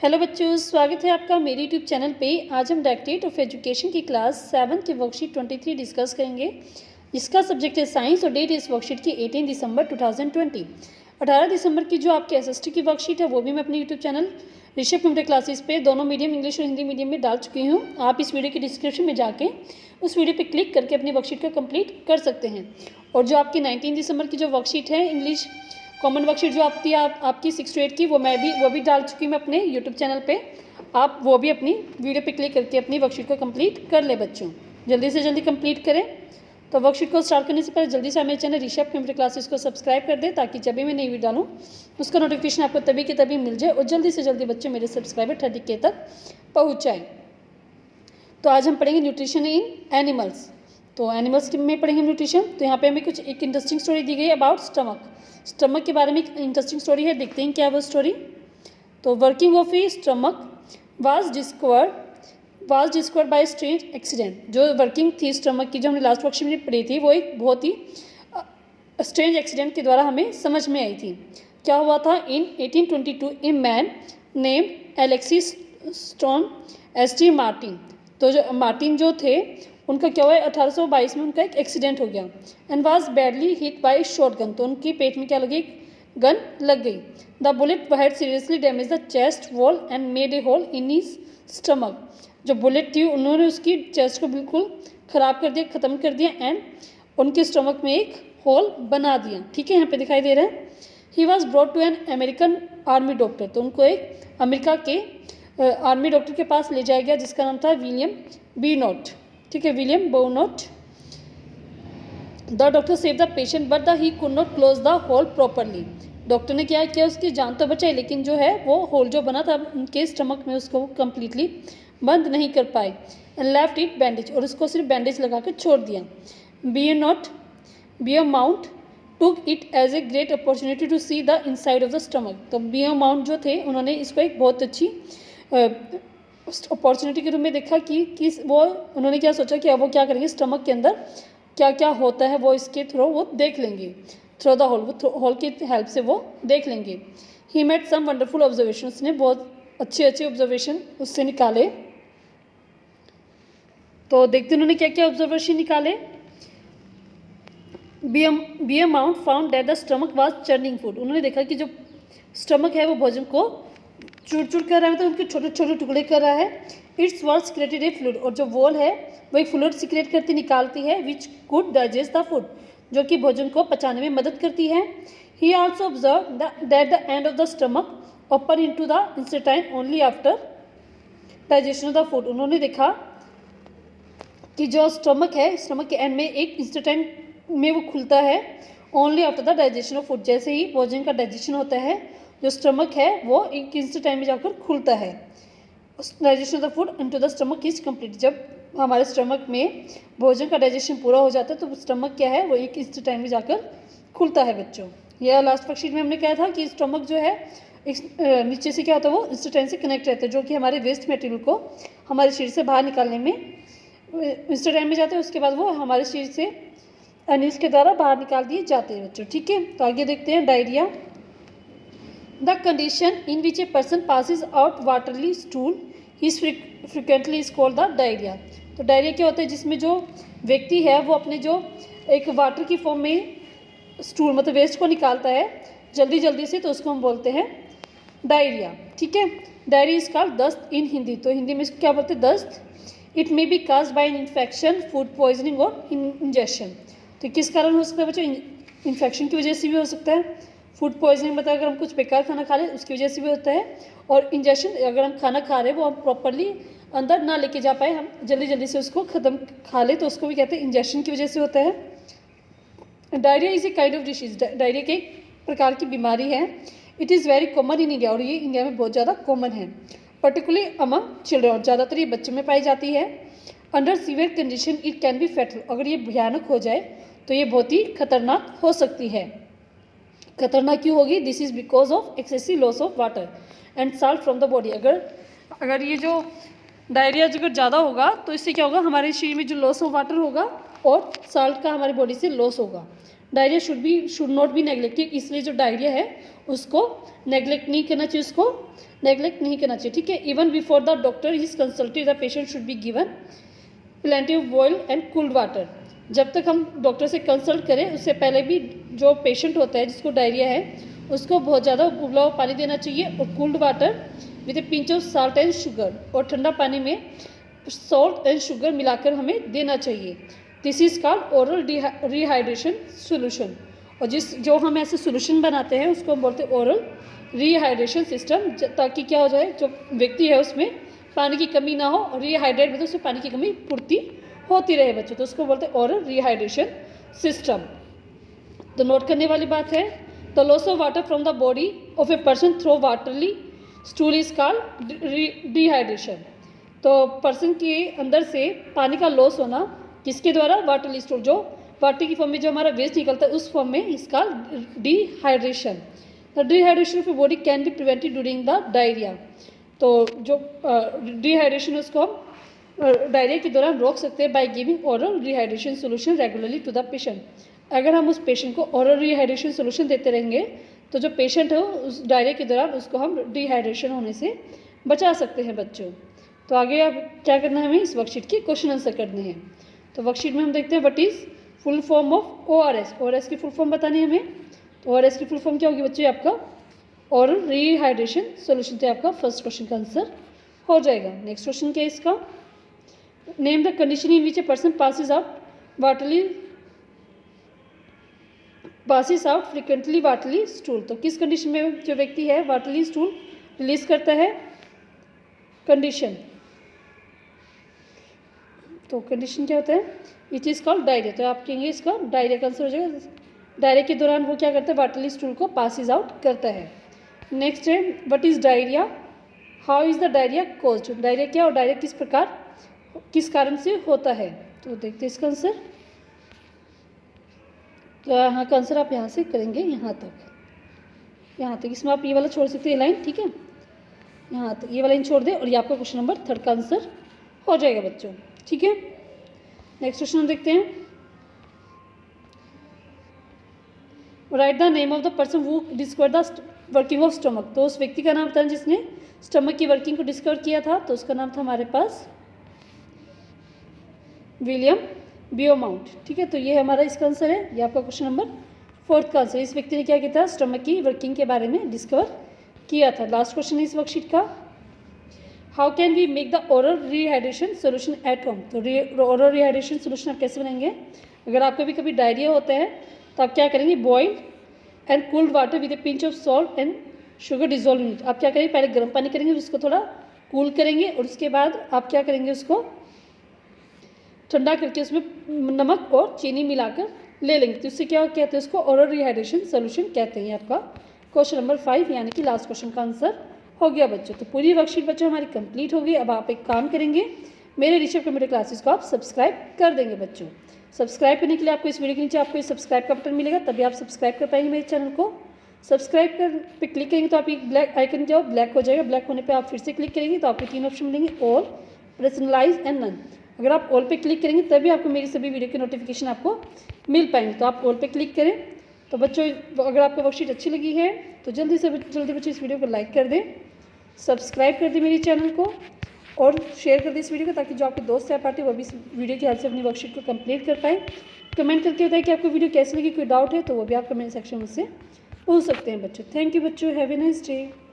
Hello बच्चों, स्वागत है आपका मेरे यूट्यूब चैनल पे। आज हम डायरेक्टरेट ऑफ एजुकेशन की क्लास 7 की वर्कशीट 23 डिस्कस करेंगे, जिसका सब्जेक्ट है साइंस और डेट इस वर्कशीट की 18 दिसंबर 2020। 18 दिसंबर की जो आपकी एसएसटी की वर्कशीट है वो भी मैं अपने YouTube channel Rishabh computer classes पे दोनों मीडियम इंग्लिश और हिंदी मीडियम में डाल चुकी हूँ। आप इस वीडियो की डिस्क्रिप्शन में जाके उस वीडियो पर क्लिक करके अपनी वर्कशीट को कम्प्लीट कर सकते हैं। और जो आपकी 19 दिसंबर की जो वर्कशीट है इंग्लिश कॉमन वर्कशीट जो आपकी 6 to 8 की वो भी डाल चुकी हूँ मैं अपने यूट्यूब चैनल पे। आप वो भी अपनी वीडियो पे क्लिक करके अपनी वर्कशीट को कंप्लीट कर ले बच्चों, जल्दी से जल्दी कंप्लीट करें। तो वर्कशीट को स्टार्ट करने से पहले जल्दी से मेरे चैनल ऋषभ कंप्यूटर क्लासेस को सब्सक्राइब कर दें, ताकि जब भी मैं नई वीडियो डालूँ उसका नोटिफिकेशन आपको तभी के तभी मिल जाए और जल्दी से जल्दी बच्चे मेरे सब्सक्राइबर 30K तक पहुँच जाए। तो आज हम पढ़ेंगे न्यूट्रिशन इन एनिमल्स। तो एनिमल्स में पढ़ेंगे न्यूट्रिशन। तो यहाँ पे हमें कुछ एक इंटरेस्टिंग स्टोरी दी गई है अबाउट स्टमक के बारे में एक इंटरेस्टिंग स्टोरी है। देखते हैं क्या वो स्टोरी। तो working of A stomach was discovered by strange accident. जो वर्किंग थी स्टमक की, जो हमने लास्ट वर्कशीट में पढ़ी थी, वो एक बहुत ही स्ट्रेंज एक्सीडेंट के द्वारा हमें समझ में आई थी। क्या हुआ था? इन 1822 a man named Alexis stone ST. Martin. तो जो मार्टिन जो थे उनका क्या हुआ है, 1822 में उनका एक एक्सीडेंट हो गया and was badly hit by shot gun. तो उनकी पेट में क्या लगी? गन लग गई। The bullet had seriously damage the chest wall and made a hole in his stomach. जो बुलेट थी उन्होंने उसकी चेस्ट को बिल्कुल ख़राब कर दिया, ख़त्म कर दिया एंड उनके स्टमक में एक होल बना दिया। ठीक है, यहाँ पे दिखाई दे रहा है। He was brought to an American army doctor. तो उनको एक अमेरिका के आर्मी डॉक्टर के पास ले जाया गया, जिसका नाम था विलियम बीनोट। ठीक है, William Beaumont. The doctor save the patient but he could not close the hole properly. Doctor ने क्या किया, उसकी जान तो बचाई, लेकिन जो है वो होल जो बना था उनके स्टमक में उसको कम्प्लीटली बंद नहीं कर पाए एंड लेफ्ट इट बैंडेज। और उसको सिर्फ बैंडेज लगा कर छोड़ दिया। Beaumont took it as a great opportunity to see the inside of the stomach. तो बियरमाउंट जो थे उन्होंने इसको एक बहुत अच्छी अपॉर्चुनिटी के रूप में देखा कि वो उन्होंने क्या सोचा कि अब वो क्या करेंगे, स्टमक के अंदर क्या क्या होता है वो इसके थ्रू वो देख लेंगे, थ्रू द होल, वो होल की हेल्प से वो देख लेंगे। He made some wonderful observation. उसने बहुत अच्छे ऑब्जर्वेशन उससे निकाले। तो देखते उन्होंने क्या क्या ऑब्जर्वेशन निकाले। Beaumont found that the stomach was churning food. उन्होंने देखा कि जो स्टमक है वो भोजन को चूर चूर कर रहा है, मतलब उनके छोटे छोटे टुकड़े कर रहा है। It's wall secreted A fluid. और जो वॉल है वो एक फ्लूइड सिक्रेट करती निकालती है, which could digest the food, जो कि भोजन को पचाने में मदद करती है। ही also observe that the end of the stomach open into the intestine only after digestion of the food. उन्होंने देखा कि जो स्टमक है, स्टमक के एंड में एक इंटेस्टाइन में वो खुलता है only after the digestion of food. जैसे ही भोजन का डाइजेशन होता है, जो स्टमक है वो एक इंस्टेंट में जाकर खुलता है। Digestion of the food into the stomach is complete. जब हमारे स्टमक में भोजन का डाइजेशन पूरा हो जाता है तो स्टमक क्या है वो एक इंस्टेंट में जाकर खुलता है बच्चों। यह लास्ट वर्कशीट में हमने कहा था कि स्टमक जो है नीचे से क्या होता है वो इंस्टेंट से कनेक्ट रहता है, जो कि हमारे वेस्ट मटेरियल को हमारे शरीर से बाहर निकालने में इंस्टेंट में जाते हैं। उसके बाद वो हमारे शरीर से एनिल्स के द्वारा बाहर निकाल दिए जाते हैं बच्चों। ठीक है, तो आगे देखते हैं diarrhoea. The condition in which a person passes out watery stool is frequently is called the diarrhea। तो डायरिया क्या होता है? जिसमें जो व्यक्ति है वो अपने जो एक वाटर की फॉर्म में स्टूल मतलब वेस्ट को निकालता है जल्दी जल्दी से, तो उसको हम बोलते हैं डायरिया। ठीक है, डायरिया इज कॉल्ड दस्त इन हिंदी। तो हिंदी में इसको क्या बोलते हैं? दस्त। It may be caused by an infection, food poisoning और इंजेक्शन। तो किस कारण हो सकता है बच्चों? इन्फेक्शन की वजह से भी हो सकता है, फूड पॉइजनिंग मतलब अगर हम कुछ बेकार खाना खा लें उसकी वजह से भी होता है, और इंजेक्शन अगर हम खाना खा रहे हैं वो हम प्रॉपरली अंदर ना लेके जा पाए, हम जल्दी से उसको ख़त्म खा ले, तो उसको भी कहते हैं इंजेक्शन की वजह से होता है। Diarrhoea is a kind of disease. Diarrhoea के एक प्रकार की बीमारी है। It is very common in India. और ये इंडिया में बहुत ज़्यादा कॉमन है, पर्टिकुलरली अमंग चिल्ड्रन। और ज़्यादातर ये बच्चों में पाई जाती है। Under severe condition it can be fatal. अगर ये भयानक हो जाए तो ये बहुत ही खतरनाक हो सकती है। खतरनाक क्यों होगी? This is because of excessive loss of water and salt from the body. अगर ये जो डायरिया अगर ज़्यादा होगा तो इससे क्या होगा? हमारे शरीर में जो लॉस ऑफ वाटर होगा और साल्ट का हमारी बॉडी से लॉस होगा। Diarrhoea should not be neglected. इसलिए जो डायरिया है उसको नेग्लेक्ट नहीं करना चाहिए, उसको नेगलेक्ट नहीं करना चाहिए, ठीक है। Even before the doctor is consulted the patient should be given plenty of boiled and cooled water. जब तक हम डॉक्टर से कंसल्ट करें उससे पहले भी जो पेशेंट होता है जिसको डायरिया है उसको बहुत ज़्यादा उबला हुआ पानी देना चाहिए और cooled water with A pinch of salt and sugar, और ठंडा पानी में सॉल्ट एंड शुगर मिलाकर हमें देना चाहिए। This is called oral rehydration solution. और जो हम ऐसे सोल्यूशन बनाते हैं उसको हम बोलते हैं ओरल रिहाइड्रेशन सिस्टम, ताकि क्या हो जाए, जो व्यक्ति है उसमें पानी की कमी ना हो, और रिहाइड्रेट मतलब उसमें पानी की कमी पूर्ति होती रहे बच्चों, तो उसको बोलते हैं ओरल रिहाइड्रेशन सिस्टम। तो नोट करने वाली बात है, the loss of water from the body of a person through watery stool is called dehydration. तो पर्सन के अंदर से पानी का लॉस होना किसके द्वारा, वाटरली स्टूल, जो वाटर की फॉर्म में जो हमारा वेस्ट निकलता है उस फॉर्म में, इसका dehydration. The dehydration of a body can be prevented during the diarrhoea. तो जो डिहाइड्रेशन उसको हम डायरिया के दौरान रोक सकते हैं by giving oral rehydration solution regularly to the patient. अगर हम उस पेशेंट को ओरल रिहाइड्रेशन सोल्यूशन देते रहेंगे तो जो पेशेंट है उस डायरिया के दौरान उसको हम डिहाइड्रेशन होने से बचा सकते हैं बच्चों। तो आगे अब क्या करना है, हमें इस वर्कशीट के क्वेश्चन आंसर करने हैं। तो वर्कशीट में हम देखते हैं what is full form of ORS। ORS की फुल फॉर्म बतानी है हमें। तो ORS की फुल फॉर्म क्या होगी बच्चों, आपका ओरल रिहाइड्रेशन सोल्यूशन। तो आपका फर्स्ट क्वेश्चन का आंसर हो जाएगा। नेक्स्ट क्वेश्चन क्या है इसका, name the condition in which a person passes out frequently watery stool. तो किस कंडीशन में जो व्यक्ति है वाटरली स्टूल रिलीज करता है, कंडीशन। तो कंडीशन क्या होता है, इट इज़ कॉल्ड डायरिया। तो आप कहेंगे इसका डायरिया का आंसर हो जाएगा। डायरिया के दौरान वो क्या करता है, वाटरली स्टूल को पासिस आउट करता है। नेक्स्ट है what is diarrhoea, how is the diarrhoea caused. Diarrhoea क्या और डायरिया किस प्रकार किस कारण से होता है। तो देखते हैं इसका आंसर। तो यहाँ का आंसर आप यहाँ से करेंगे यहाँ तक, इसमें आप ये वाला छोड़ सकते हैं लाइन, ठीक है, यहाँ तक ये वाला लाइन छोड़ दें और ये आपका क्वेश्चन नंबर 3 का आंसर हो जाएगा बच्चों, ठीक है। नेक्स्ट क्वेश्चन हम देखते हैं, right the name of the person who discover the working of stomach. तो उस व्यक्ति का नाम बताएं जिसने स्टमक की वर्किंग को डिस्कवर किया था। तो उसका नाम था हमारे पास विलियम बियोमाउंट, ठीक है। तो ये हमारा इसका आंसर है, ये आपका क्वेश्चन नंबर 4 का आंसर। इस व्यक्ति ने क्या किया था, स्टमक की वर्किंग के बारे में डिस्कवर किया था। लास्ट क्वेश्चन है इस वर्कशीट का, how can we make the oral rehydration solution at home. तो ओरल रिहाइड्रेशन सोल्यूशन आप कैसे बनाएंगे, अगर आपको भी कभी डायरिया होता है तो आप क्या करेंगे, boiled and cooled water with A pinch of salt and sugar dissolve in it. आप क्या करेंगे, पहले गर्म पानी करेंगे, उसको थोड़ा कूल करेंगे और उसके बाद आप क्या करेंगे, उसको ठंडा करके उसमें नमक और चीनी मिलाकर ले लेंगे। तो इससे क्या कहते हैं, उसको ओरल रिहाइड्रेशन सोल्यूशन कहते हैं। आपका क्वेश्चन नंबर 5 यानी कि लास्ट क्वेश्चन का आंसर हो गया बच्चों। तो पूरी वर्कशीट बच्चों हमारी कंप्लीट हो गई। अब आप एक काम करेंगे, मेरे ऋषभ कंप्यूटर क्लासेस को आप सब्सक्राइब कर देंगे बच्चों। सब्सक्राइब करने के लिए आपको इस वीडियो के नीचे आपको सब्सक्राइब का बटन मिलेगा, तभी आप सब्सक्राइब कर पाएंगे मेरे चैनल को। सब्सक्राइब कर पे क्लिक करेंगे तो आप एक ब्लैक आइकन जो ब्लैक हो जाएगा, ब्लैक होने पे आप फिर से क्लिक करेंगे तो आपको 3 ऑप्शन मिलेंगे, ऑल, पर्सनलाइज एंड नन। अगर आप ऑल पे क्लिक करेंगे तभी आपको मेरी सभी वीडियो की नोटिफिकेशन आपको मिल पाएंगे। तो आप ऑल पे क्लिक करें। तो बच्चों अगर आपको वर्कशीट अच्छी लगी है तो जल्दी से जल्दी बच्चों इस वीडियो को लाइक कर दें, सब्सक्राइब कर दें मेरे चैनल को और शेयर कर दें इस वीडियो को, ताकि जो आपके दोस्त या पार्टी वो भी इस वीडियो की हेल्प से अपनी वर्कशीट को कंप्लीट कर पाए। कमेंट करके बताएं कि आपको वीडियो कैसी लगी, कोई डाउट है तो वो भी आप कमेंट सेक्शन में से पूछ सकते हैं बच्चों। थैंक यू बच्चों, हैव ए नाइस डे।